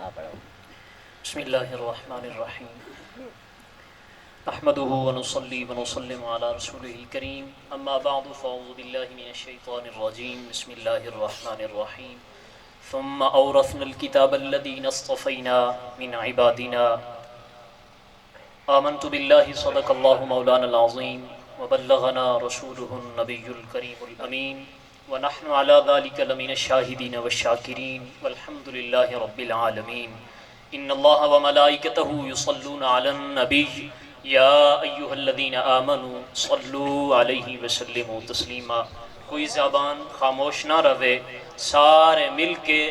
بسم اللہ الرحمن الرحیم نحمده ونصلی ونسلم علی رسولہ الکریم اما بعد فاعوذ باللہ من الشیطان الرجیم بسم اللہ الرحمن الرحیم ثم اورثنا الكتاب الذین اصطفینا من عبادنا آمنت باللہ صدق اللہ مولانا العظیم وبلغنا رسولہ النبی الکریم الامین ونحن على ذلك لمن الشاہدین والشاکرین والحمد للہ رب العالمین ان اللہ وملائکتہ یصلون علی النبی یا ایہا الذین آمنوا صلوا علیہ وسلموا تسلیما۔ کوئی زبان خاموش نہ رہے، سارے مل کے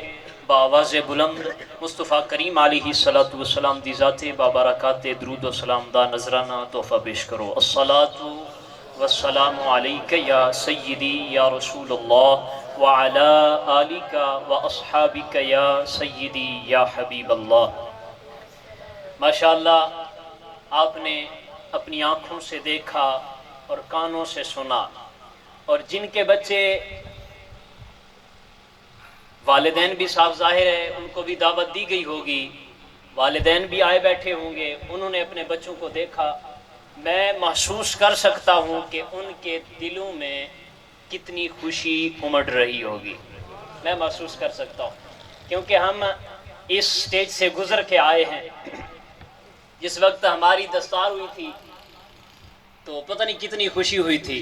بآواز بلند مصطفیٰ کریم علیہ السلام دی ذات بابرکات درود و سلام دا نذرانہ تحفہ پیش کرو۔ الصلاۃ والسلام علیک یا سیدی یا رسول اللہ وعلی آلک واصحابک یا سیدی یا حبیب اللہ۔ ماشاءاللہ آپ نے اپنی آنکھوں سے دیکھا اور کانوں سے سنا، اور جن کے بچے والدین بھی صاف ظاہر ہے ان کو بھی دعوت دی گئی ہوگی، والدین بھی آئے بیٹھے ہوں گے، انہوں نے اپنے بچوں کو دیکھا، میں محسوس کر سکتا ہوں کہ ان کے دلوں میں کتنی خوشی امڑ رہی ہوگی، میں محسوس کر سکتا ہوں، کیونکہ ہم اس سٹیج سے گزر کے آئے ہیں۔ جس وقت ہماری دستار ہوئی تھی تو پتہ نہیں کتنی خوشی ہوئی تھی،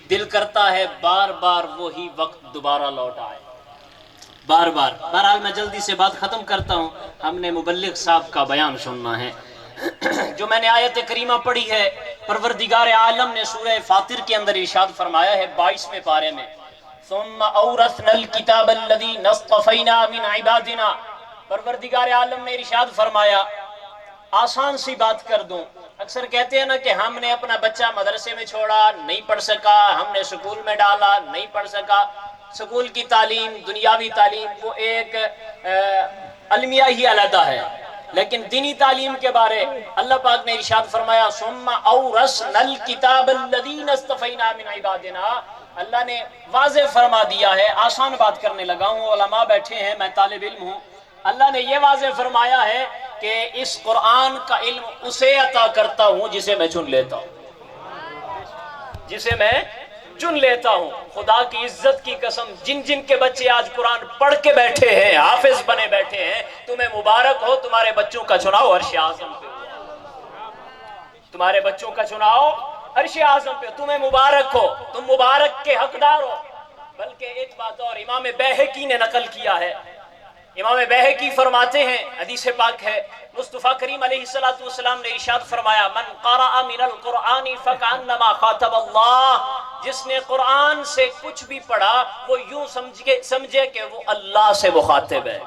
دل کرتا ہے بار بار وہی وقت دوبارہ لوٹ آئے، بار بار۔ بہرحال میں جلدی سے بات ختم کرتا ہوں، ہم نے مبلغ صاحب کا بیان سننا ہے۔ جو میں نے آیت کریمہ پڑھی ہے، پروردگار عالم نے سورہ فاطر کے اندر ارشاد فرمایا ہے 22ویں پارے میں، ثم اورثنا الکتاب الذی اصطفینا من عبادنا۔ پروردگار عالم نے ارشاد فرمایا، آسان سی بات کر دوں، اکثر کہتے ہیں نا کہ ہم نے اپنا بچہ مدرسے میں چھوڑا، نہیں پڑھ سکا، ہم نے سکول میں ڈالا، نہیں پڑھ سکا۔ سکول کی تعلیم، دنیاوی تعلیم وہ ایک المیہ ہی علیحدہ ہے، لیکن دینی تعلیم کے بارے اللہ پاک نے ارشاد فرمایا ثم اورثنا الکتاب الذین اصطفینا من عبادنا۔ اللہ نے واضح فرما دیا ہے، آسان بات کرنے لگا ہوں، علماء بیٹھے ہیں، میں طالب علم ہوں، اللہ نے یہ واضح فرمایا ہے کہ اس قرآن کا علم اسے عطا کرتا ہوں جسے میں چن لیتا ہوں، جسے میں چن لیتا ہوں۔ خدا کی عزت کی قسم، جن جن کے بچے آج قرآن پڑھ کے بیٹھے ہیں، حافظ بنے بیٹھے ہیں، تمہیں مبارک ہو، تمہارے بچوں کا چناؤ عرش اعظم پہ ہوا، تمہارے بچوں کا چناؤ عرش اعظم پہ، تمہیں مبارک ہو، تم مبارک کے حقدار ہو۔ بلکہ ایک بات اور امام بیہقی نے نقل کیا ہے، امام بیہقی فرماتے ہیں، حدیث پاک ہے، مصطفیٰ کریم علیہ السلام نے ارشاد فرمایا من قرأ من القرآن فکأنما خاطب اللہ۔ جس نے قرآن سے کچھ بھی پڑھا وہ یوں سمجھے کہ وہ اللہ سے مخاطب ہے،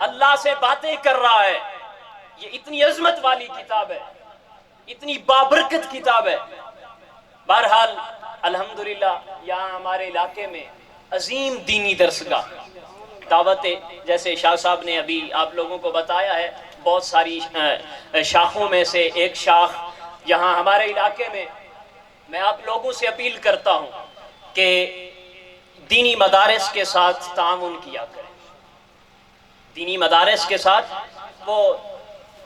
اللہ سے باتیں کر رہا ہے۔ یہ اتنی عظمت والی کتاب ہے، اتنی بابرکت کتاب ہے۔ بہرحال الحمدللہ یہاں ہمارے علاقے میں عظیم دینی درسگاہ دعوتیں، جیسے شاہ صاحب نے ابھی آپ لوگوں کو بتایا ہے، بہت ساری شاخوں میں سے ایک شاخ یہاں ہمارے علاقے میں آپ لوگوں سے اپیل کرتا ہوں کہ دینی مدارس کے ساتھ تعاون کیا کریں، دینی مدارس کے ساتھ۔ وہ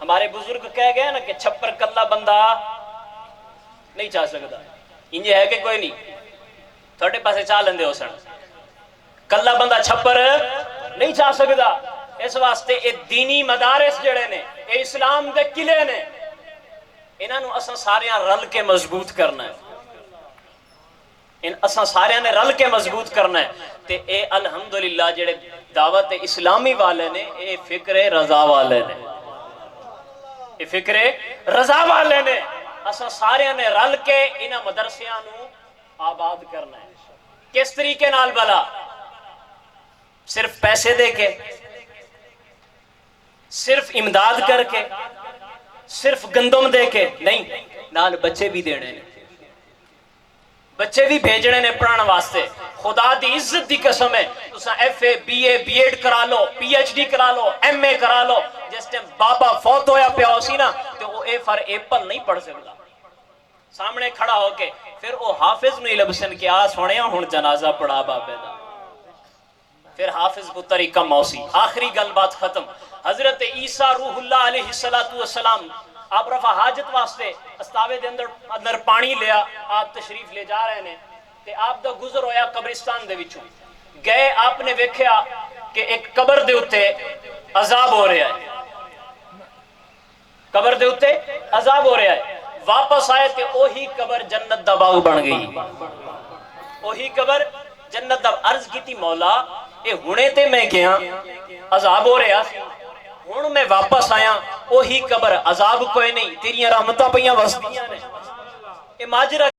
ہمارے بزرگ کہہ گئے نا کہ چھپر کلا بندہ نہیں چاہ سکتا، انجے ہے کہ کوئی نہیں تھوڑے پاسے چاہ لندے ہو سن، کلا بندہ چھپر نہیں چاہ سکتا۔ اس واسطے یہ دینی مدارس جڑے نے، یہ اسلام دے قلعے نے، انہاں نو اساں ساریاں رل کے مضبوط کرنا ہے، اساں ساریاں نے رل کے مضبوط کرنا ہے۔ تے اے الحمدللہ جڑے دعوت اسلامی والے نے، اے فکر رضا والے نے، اے فکر رضا والے نے، اساں ساریاں نے رل کے انہاں مدرسیاں نو آباد کرنا ہے۔ کس طریقے نال بلا؟ صرف پیسے دے کے، صرف امداد کر کے، صرف گندم دے کے نہیں، نال بچے بھی دینے نے، بچے بھی بھیجنے نے پڑھن واسطے۔ خدا دی عزت دی قسم ہے، تساں F A B A B Ed کرا لو، پی ایچ ڈی کرا لو، ایم اے کرا لو، جس ٹائم بابا فوت ہویا پیا ہو سی نا تو وہ اے فار ایپل نہیں پڑھ سکتا، سامنے کھڑا ہو کے پھر وہ حافظ نہیں لبسن کہ آ سونے ہن جنازہ پڑھا بابے دا، پھر حافظ پتر کا موسی. آخری گل بات ختم. حضرت عیسیٰ روح اللہ علیہ السلام آپ رفع حاجت واسطے استاوے دے اندر پانی لیا, آپ تشریف لے جا رہے ہیں تے آپ دا گزر ہویا قبرستان دے وچوں گئے, آپ نے ویکھیا کہ ایک قبر دے اتے عذاب ہو رہا ہے, قبر دے اتے عذاب ہو رہا ہے. واپس آئے تے اوہی قبر جنت دا باغ بن گئی, اوہی قبر جنت دا. عرض کی تھی مولا اے ہنے تے میں گیا عذاب ہو رہا سی, ہن میں واپس آیا اوہی قبر عذاب کوئی نہیں, تیریاں رحمتاں پیاں وسدیاں نے. اے ماجرا